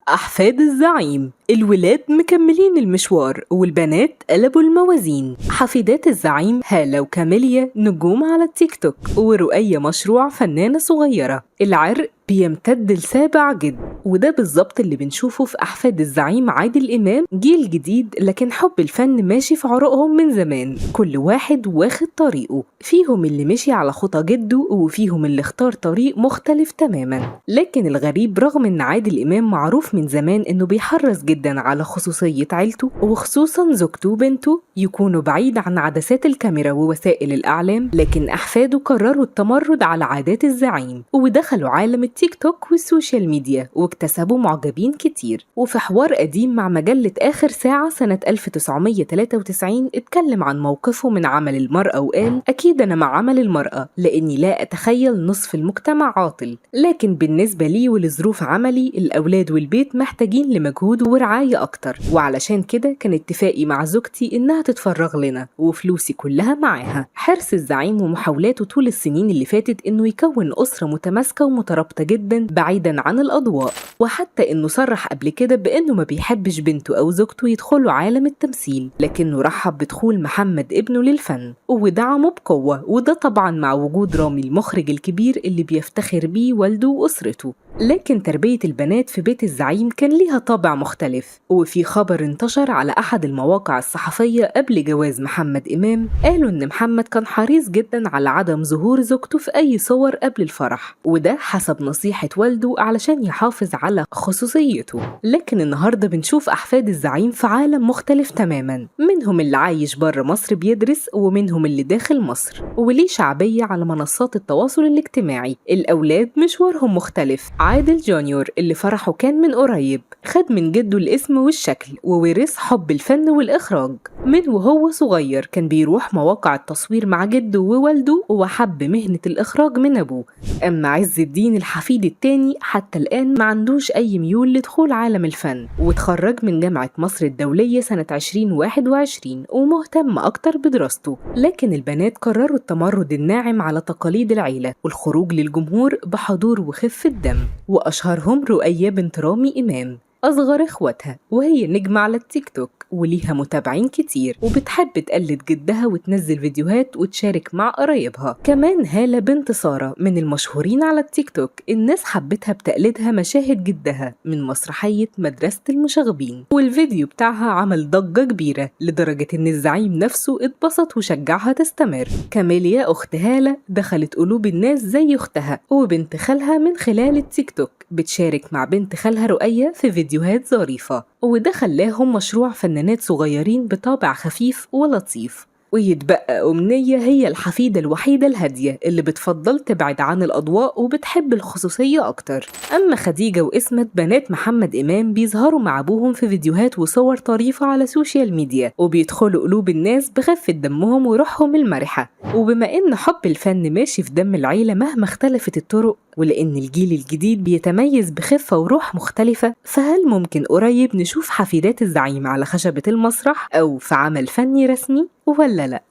أحفاد الزعيم، الولاد مكملين المشوار والبنات قلبوا الموازين. حفيدات الزعيم هالة وكاميليا نجوم على التيك توك، ورؤية مشروع فنانة صغيرة. العرق بيمتد لسابع جد، وده بالظبط اللي بنشوفه في أحفاد الزعيم عادل إمام. جيل جديد لكن حب الفن ماشي في عروقهم من زمان، كل واحد واخد طريقه، فيهم اللي مشي على خطى جده وفيهم اللي اختار طريق مختلف تماما. لكن الغريب رغم ان عادل إمام معروف من زمان انه بيحرص جدا على خصوصية عيلته وخصوصا زوجته وبنته يكونوا بعيد عن عدسات الكاميرا ووسائل الإعلام، لكن أحفاده قرروا التمرد على عادات الزعيم ودخلوا عالم التيك توك والسوشيال ميديا واكتسبوا معجبين كتير. وفي حوار قديم مع مجلة آخر ساعة سنة 1993 اتكلم عن موقفه من عمل المرأة وقال: أكيد أنا مع عمل المرأة لأني لا أتخيل نصف المجتمع عاطل، لكن بالنسبة لي ولظروف عملي الأولاد والبيت محتاجين لمجهود ورعاية أكتر، وعلشان كده كان اتفاقي مع زوجتي إنها تتفرغ لنا وفلوسي كلها معاها. حرص الزعيم ومحاولاته طول السنين اللي فاتت إنه يكون أسرة متماسكة ومترابطة جدا بعيدا عن الأضواء، وحتى إنه صرح قبل كده بإنه ما بيحبش بنته أو زوجته يدخلوا عالم التمثيل، لكنه رحب بدخول محمد ابنه للفن ودعمه بقوة، وده طبعا مع وجود رامي المخرج الكبير اللي بيفتخر بيه والده وأسرته. لكن تربية البنات في بيت الزعيم كان ليها طابع مختلف، وفي خبر انتشر على أحد المواقع الصحفية قبل جواز محمد إمام قالوا إن محمد كان حريص جدا على عدم ظهور زوجته في أي صور قبل الفرح، وده حسب نصيحة والده علشان يحافظ على خصوصيته. لكن النهاردة بنشوف أحفاد الزعيم في عالم مختلف تماما، منهم اللي عايش بره مصر بيدرس ومنهم اللي داخل مصر وليه شعبية على منصات التواصل الاجتماعي. الأولاد مشوارهم مختلف. عادل جونيور اللي فرحه كان من قريب خد من جده الاسم والشكل وورث حب الفن والإخراج من وهو صغير، كان بيروح مواقع التصوير مع جده ووالده وحب مهنة الإخراج من أبوه. أما عز الدين الحفيد التاني حتى الآن ما عندوش أي ميول لدخول عالم الفن، وتخرج من جامعة مصر الدولية سنة 2021 ومهتم أكتر بدراسته. لكن البنات قرروا التمرد الناعم على تقاليد العيلة والخروج للجمهور بحضور وخفة دم، وأشهرهم رؤية بنت رامي إمام أصغر إخواتها، وهي نجمة على التيك توك وليها متابعين كتير وبتحب تقلد جدها وتنزل فيديوهات وتشارك مع قرايبها. كمان هالة بنت سارة من المشهورين على التيك توك، الناس حبتها بتقلدها مشاهد جدها من مسرحية مدرسة المشاغبين، والفيديو بتاعها عمل ضجة كبيرة لدرجة إن الزعيم نفسه اتبسط وشجعها تستمر. كاميليا أخت هالة دخلت قلوب الناس زي أختها وبنت خالها من خلال التيك توك، بتشارك مع بنت خالها رؤية في فيديوهات ظريفة، وده خلاهم مشروع فنانات صغيرين بطابع خفيف ولطيف. ويتبقى أمنية هي الحفيدة الوحيدة الهادية اللي بتفضل تبعد عن الأضواء وبتحب الخصوصية أكتر. أما خديجة وإسمت بنات محمد إمام بيظهروا مع أبوهم في فيديوهات وصور طريفة على السوشيال ميديا وبيدخلوا قلوب الناس بخفة دمهم وروحهم المرحة. وبما إن حب الفن ماشي في دم العيلة مهما اختلفت الطرق، ولأن الجيل الجديد بيتميز بخفة وروح مختلفة، فهل ممكن قريب نشوف حفيدات الزعيم على خشبة المسرح أو في عمل فني رسمي ولا لأ؟